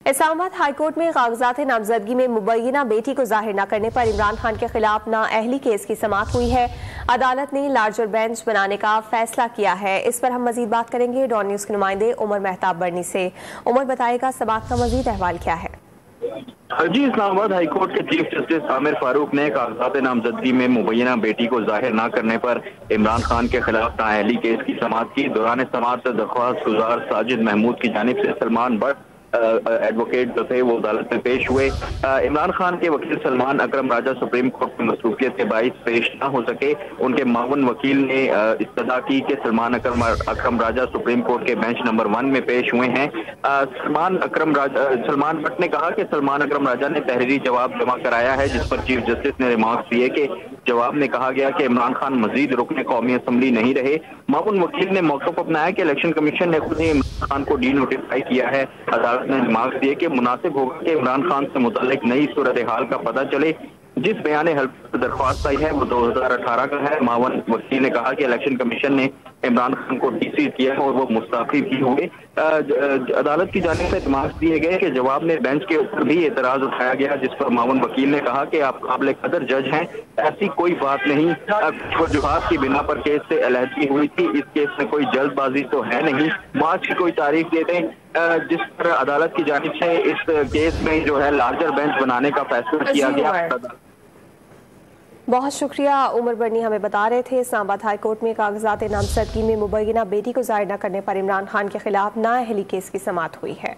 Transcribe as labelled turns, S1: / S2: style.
S1: Islamabad high court में कागजात नामजदगी में मुबैना बेटी को जाहिर न करने पर इमरान खान के खिलाफ नाअहली केस की समाअत हुई है। अदालत ने लार्जर बेंच बनाने का फैसला किया है। इस पर हम मजीद बात करेंगे डॉन न्यूज के नुमाइंदे उमर मेहताब बर्नी से। उमर बताएगा समाअत का मजीद अहवाल क्या है।
S2: जी, इस्लामाबाद हाईकोर्ट के चीफ जस्टिस आमिर फारूक ने कागजात नामजदगी में मुबैना बेटी को जाहिर न करने पर इमरान खान के खिलाफ नाअहली केस की समाअत की। दौरान समाअत दरख्वास्त गुजार साजिद महमूद की जानिब से सलमान बट एडवोकेट जो थे वो अदालत में पेश हुए। इमरान खान के वकील सलमान अकरम राजा सुप्रीम कोर्ट में मसरूफियत के बाइस पेश न हो सके। उनके मावन वकील ने इस्तदा की कि सलमान अकरम राजा सुप्रीम कोर्ट के बेंच नंबर 1 में पेश हुए हैं। सलमान बट ने कहा कि सलमान अकरम राजा ने तहरीरी जवाब जमा कराया है, जिस पर चीफ जस्टिस ने रिमार्क्स दिए कि जवाब में कहा गया कि इमरान खान मजीद रुकने कौमी असम्बली नहीं रहे। मावन वकील ने मौक़िफ़ अपनाया कि इलेक्शन कमीशन ने खुद ही इमरान खान को डी नोटिफाई किया है। अदालत ने रिमार्क्स दिए कि मुनासिब होगा कि इमरान खान से मुतालिक नई सूरत हाल का पता चले। जिस बयान हल्फ दरख्वास्त आई है वो 2018 का है। मावन वकील ने कहा कि इलेक्शन कमीशन ने इमरान खान को डीसी किया और वो मुस्तफी भी हुए। अदालत की जानिब से रिमार्क्स दिए गए कि जवाब में बेंच के ऊपर भी एतराज उठाया गया, जिस पर मावन वकील ने कहा कि आप काबिल कदर जज हैं, ऐसी कोई बात नहीं। वजूहात की बिना पर केस से अलहदगी हुई थी। इस केस में कोई जल्दबाजी तो है नहीं। मार्च की कोई तारीख दे दें। जिस पर अदालत की जानिब से इस केस में जो है लार्जर बेंच बनाने का फैसला किया गया।
S1: बहुत शुक्रिया उमर बर्नी, हमें बता रहे थे इस्लामाबाद हाईकोर्ट में कागजात नामजदगी में मुबैना बेटी को जाहिर न करने पर इमरान खान के खिलाफ नाअहली केस की समाअत हुई है।